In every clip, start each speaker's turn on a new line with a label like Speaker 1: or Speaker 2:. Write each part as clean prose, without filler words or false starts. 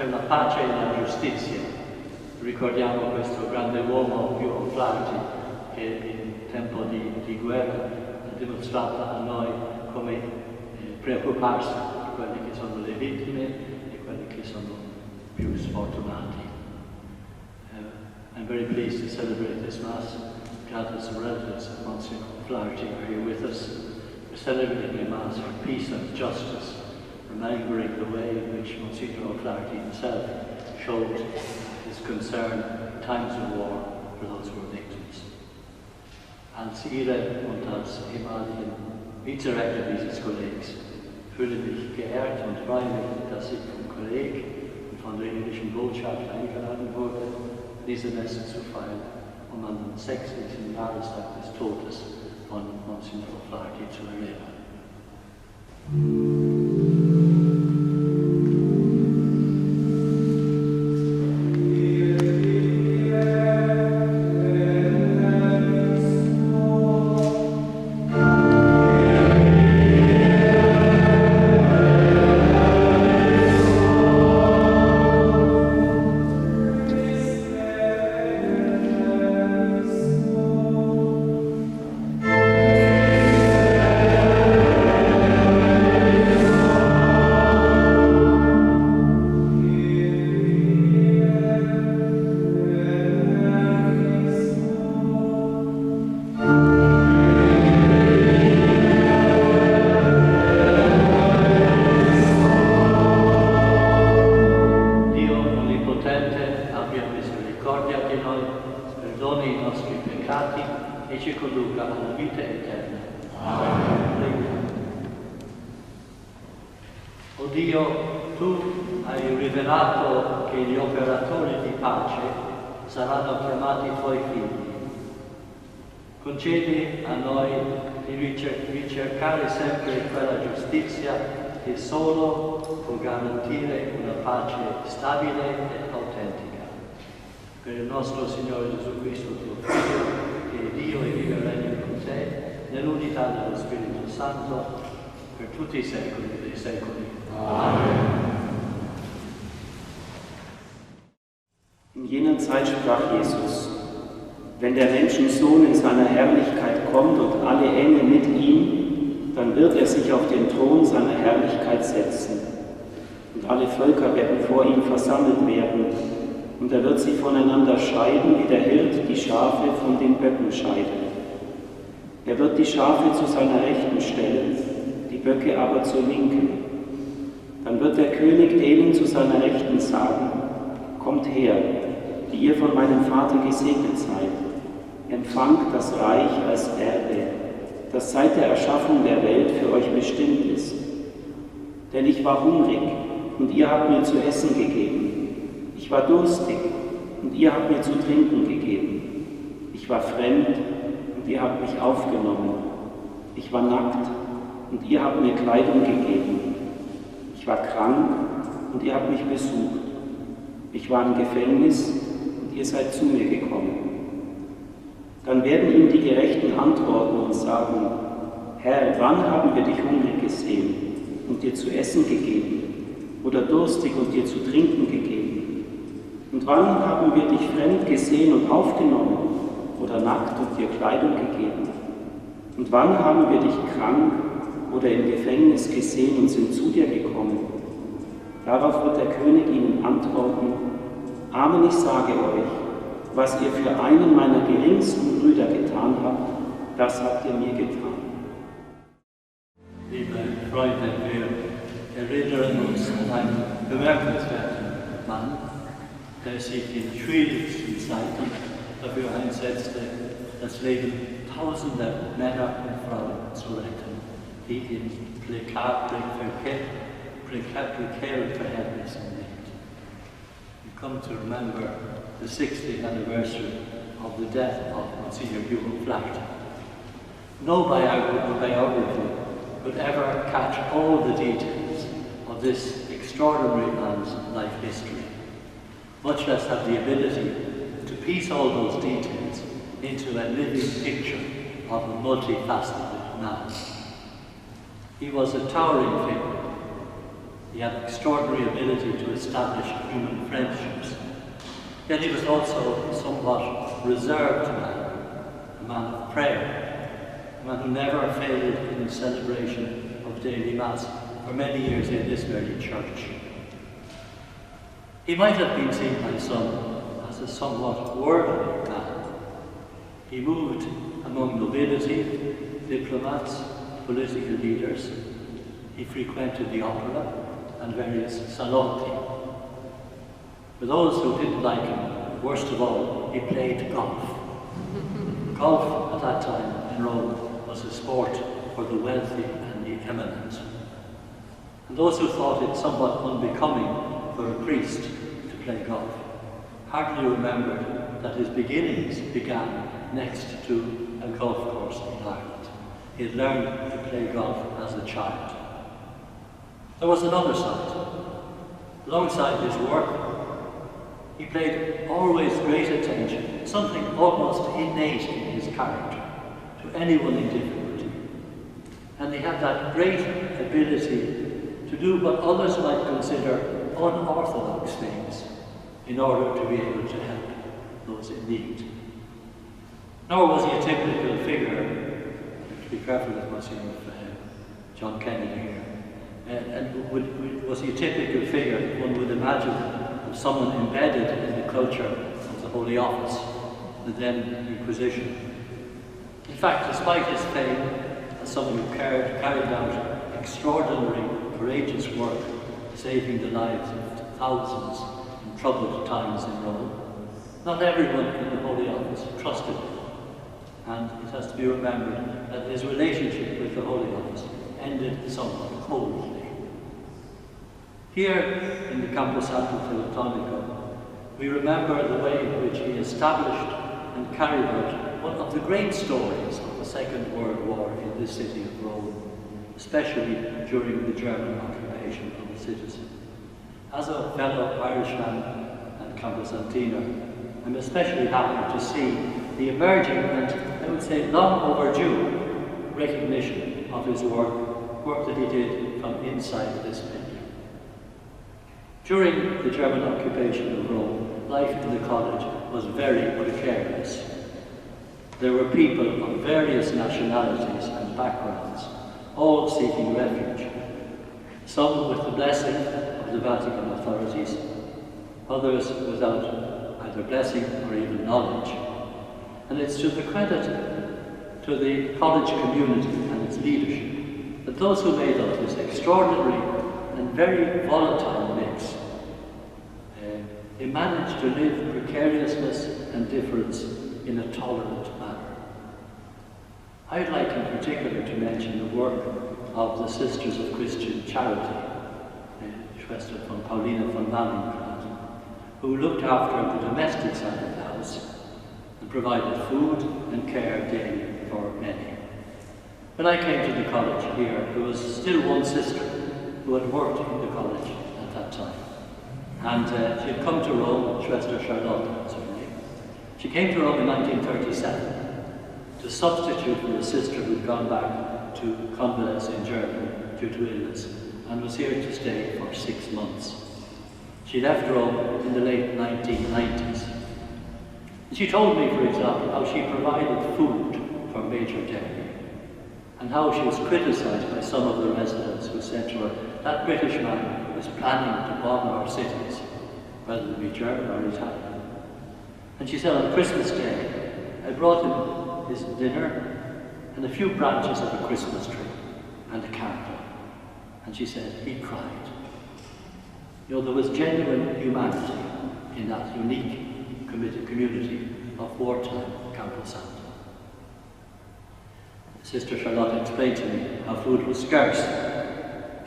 Speaker 1: per la pace e la giustizia. Ricordiamo questo grande uomo, Hugh O'Flaherty, che in tempo di guerra ha dimostrato a noi come preoccuparsi di quelle che sono le vittime e quelli che sono più sfortunati. I'm very pleased to celebrate this Mass. Relatives and relatives of Monsignor Hugh are here with us. We're celebrating a Mass for peace and justice, remembering the way in which Monsignor Hugh himself showed his concern in times of war for those who were victims. Als Ihre und als ehemaligen Vizerektor dieses Kollegs fühle mich geehrt und freue mich, dass ich vom Kolleg und von der irischen Botschaft eingeladen wurde, diese Messe zu feiern, um an den 60. Jahrestag des Todes von Monsignor Hugh zu erinnern. O Dio, tu hai rivelato che gli operatori di pace saranno chiamati tuoi figli. Concedi a noi di ricercare sempre quella giustizia che solo può garantire una pace stabile e autentica. Per il nostro Signore Gesù Cristo, tuo Figlio, che è Dio e vive e regna con te, nell'unità dello Spirito Santo, per tutti i secoli dei secoli. Amen.
Speaker 2: In jener Zeit sprach Jesus: Wenn der Menschensohn in seiner Herrlichkeit kommt und alle Engel mit ihm, dann wird er sich auf den Thron seiner Herrlichkeit setzen. Und alle Völker werden vor ihm versammelt werden. Und er wird sie voneinander scheiden, wie der Hirt die Schafe von den Böcken scheidet. Er wird die Schafe zu seiner Rechten stellen, die Böcke aber zur Linken. Dann wird der König denen zu seiner Rechten sagen: Kommt her, die ihr von meinem Vater gesegnet seid. Empfangt das Reich als Erbe, das seit der Erschaffung der Welt für euch bestimmt ist. Denn ich war hungrig, und ihr habt mir zu essen gegeben. Ich war durstig, und ihr habt mir zu trinken gegeben. Ich war fremd, und ihr habt mich aufgenommen. Ich war nackt, und ihr habt mir Kleidung gegeben. Ich war krank, und ihr habt mich besucht. Ich war im Gefängnis, und ihr seid zu mir gekommen. Dann werden ihm die Gerechten antworten und sagen: Herr, wann haben wir dich hungrig gesehen und dir zu essen gegeben, oder durstig und dir zu trinken gegeben? Und wann haben wir dich fremd gesehen und aufgenommen, oder nackt und dir Kleidung gegeben? Und wann haben wir dich krank oder im Gefängnis gesehen und sind zu dir gekommen? Darauf wird der König ihnen antworten: Amen, ich sage euch, was ihr für einen meiner geringsten Brüder getan habt, das habt ihr mir getan.
Speaker 1: Liebe Freunde, wir erinnern uns an einen bemerkenswerten Mann, der sich in schwierigsten Zeiten dafür einsetzte, das Leben tausender Männer und Frauen zu retten, die in prekären Verhältnissen lebten. We come to remember the 60th anniversary of the death of Monsignor Hugh O'Flaherty. No biography could ever catch all the details of this extraordinary man's life history, much less have the ability to piece all those details into a living picture of a multifaceted man. He was a towering figure, He had extraordinary ability to establish human friendships. Yet he was also a somewhat reserved man, a man of prayer, a man who never failed in the celebration of daily Mass for many years in this very church. He might have been seen by some as a somewhat worldly man. He moved among nobility, diplomats, political leaders. He frequented the opera and various salotti. For those who didn't like him, worst of all, he played golf. Golf at that time in Rome was a sport for the wealthy and the eminent. And those who thought it somewhat unbecoming for a priest to play golf hardly remembered that his beginnings began next to a golf course in Ireland. He had learned to play golf as a child. There was another side. Alongside his work, he paid always great attention, something almost innate in his character, to anyone in difficulty. And he had that great ability to do what others might consider unorthodox things in order to be able to help those in need. Nor was he a typical figure, to be careful with Monsignor John Kennedy here, was he a typical figure, one would imagine, of someone embedded in the culture of the Holy Office, the then Inquisition. In fact, despite his fame as someone who carried out extraordinary, courageous work, saving the lives of thousands in troubled times in Rome, not everyone in the Holy Office trusted him. And it has to be remembered that his relationship with the Holy Office ended somewhat coldly. Here in the Campo Santo Teutonico, we remember the way in which he established and carried out one of the great stories of the Second World War in this city of Rome, especially during the German occupation of the citizen. As a fellow Irishman and Campo Santino, I'm especially happy to see the emerging and, I would say, long overdue recognition of his work that he did from inside this venue. During the German occupation of Rome, life in the college was very precarious. There were people of various nationalities and backgrounds, all seeking refuge. Some with the blessing of the Vatikan authorities, others without either blessing or even knowledge. And it's to the credit to the college community and its leadership that those who made up this extraordinary and very volatile mix, they managed to live precariousness and difference in a tolerant manner. I'd like in particular to mention the work of the Sisters of Christian Charity, Schwester von Paulina von Mallingrad, who looked after the domestic side of the house and provided food and care daily for many. When I came to the college here, there was still one sister who had worked in the college at that time. And she had come to Rome, Schwester Charlotte, certainly. She came to Rome in 1937 to substitute for a sister who'd gone back to convalesce in Germany due to illness and was here to stay for 6 months. She left Rome in the late 1990s. And she told me, for example, how she provided food for Major Derry and how she was criticized by some of the residents who said to her, that British man is planning to bomb our cities, whether it be German or Italian. And she said on Christmas Day, I brought him his dinner and a few branches of a Christmas tree and a candle. And she said, he cried. You know, there was genuine humanity in that unique, committed community of wartime Campo Santo. Sister Charlotte explained to me how food was scarce.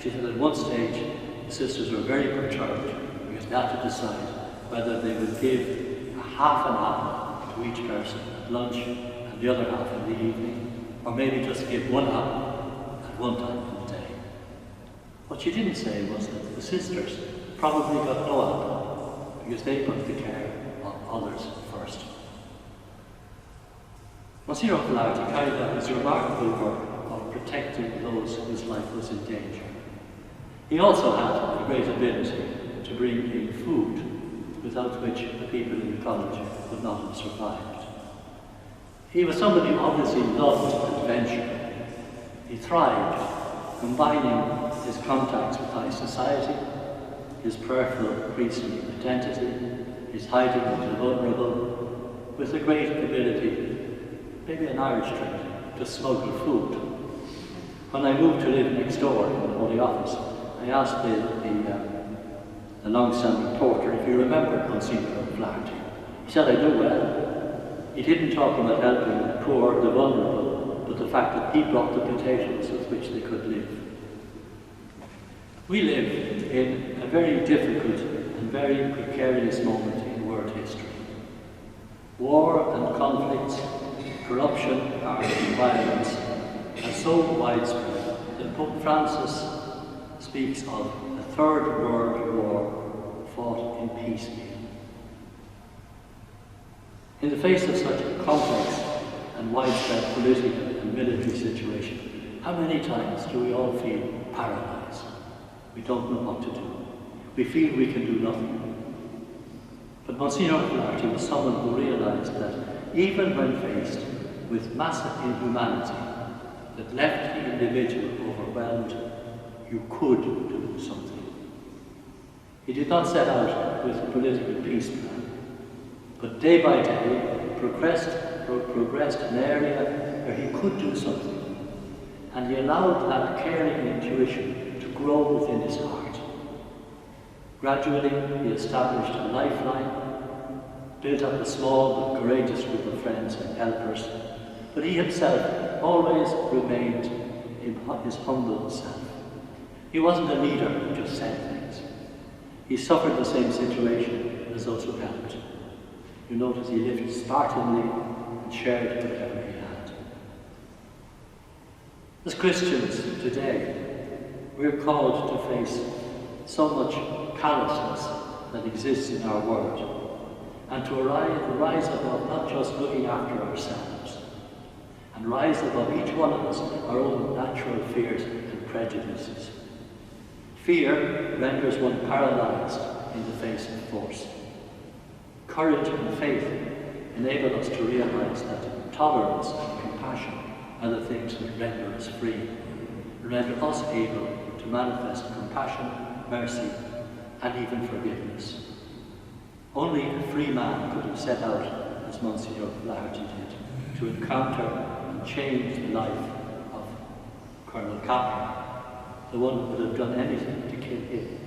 Speaker 1: She said at one stage, the sisters were very perturbed because they had to decide whether they would give half an apple to each person at lunch and the other half in the evening, or maybe just give one apple at one time of the day. What she didn't say was that the sisters probably got no apple because they put the care of others first. Monsignor O'Flaherty carried out his remarkable work of protecting those whose life was in danger. He also had a great ability to bring in food, without which the people in the college would not have survived. He was somebody who obviously loved adventure. He thrived, combining his contacts with high society, his prayerful priestly identity, his hiding of the vulnerable, with a great ability, maybe an Irish trait, to smuggle food. When I moved to live next door in the Holy Office, I asked the long-standing porter if he remembered Monsignor O'Flaherty. He said, I do well. He didn't talk about helping the poor, the vulnerable, but the fact that he brought the potatoes with which they could live. We live in a very difficult and very precarious moment in world history. War and conflicts, corruption and violence are so widespread that Pope Francis speaks of a third world war fought in piecemeal. In the face of such a complex and widespread political and military situation, how many times do we all feel paralyzed? We don't know what to do. We feel we can do nothing. But Monsignor O'Flaherty was someone who realized that even when faced with massive inhumanity that left the individual overwhelmed, you could do something. He did not set out with a political peace plan, but day by day progressed an area where he could do something, and he allowed that caring intuition to grow within his heart. Gradually, he established a lifeline, built up a small but courageous group of friends and helpers, but he himself always remained in his humble self. He wasn't a leader who just said things. He suffered the same situation as those who helped. You notice he lived spartanly and shared whatever he had. As Christians today, we're called to face so much callousness that exists in our world, and to rise above not just looking after ourselves, and rise above each one of us our own natural fears and prejudices. Fear renders one paralyzed in the face of force. Courage and faith enable us to realize that tolerance and compassion are the things that render us free, and render us able to manifest compassion, mercy, and even forgiveness. Only a free man could have set out, as Monsignor O'Flaherty did, to encounter and change the life of Colonel Capper, the one who would have done anything to kill him.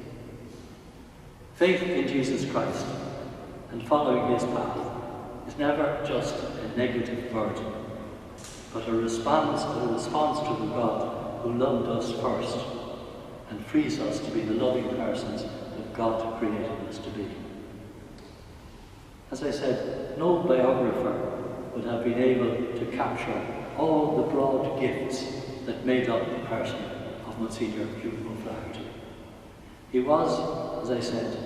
Speaker 1: Faith in Jesus Christ and following his path is never just a negative burden, but a response to the God who loved us first and frees us to be the loving persons that God created us to be. As I said, no biographer would have been able to capture all the broad gifts that made up the person of Monsignor Hugh O'Flaherty. He was, as I said,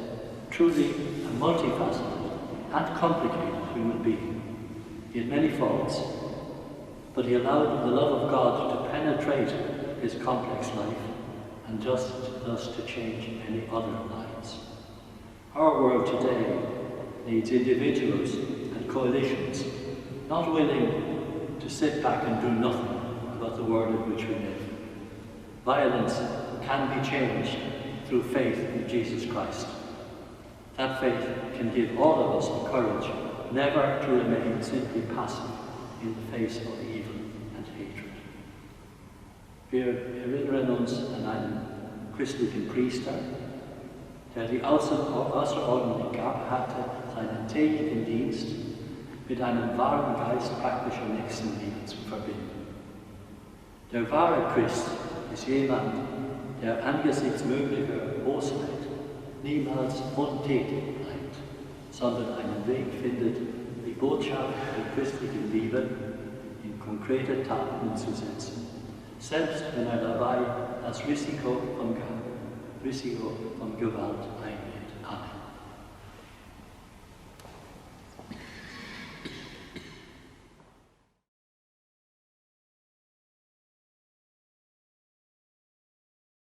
Speaker 1: truly a multifaceted and complicated human being. He had many faults, but he allowed the love of God to penetrate his complex life and just thus to change many other lives. Our world today needs individuals and coalitions not willing to sit back and do nothing about the world in which we live. Violence can be changed through faith in Jesus Christ. That faith can give all of us the courage never to remain simply passive in the face of evil and hatred. Wir erinnern uns an einen christlichen Priester, der die außerordentliche Gabe hatte, seinen täglichen Dienst mit einem wahren Geist praktischer Nächstenliebe zu verbinden. Der wahre Christ ist jemand, der angesichts möglicher Bosheit niemals untätig bleibt, sondern einen Weg findet, die Botschaft der christlichen Liebe in konkrete Taten umzusetzen, selbst wenn dabei das Risiko von Gewalt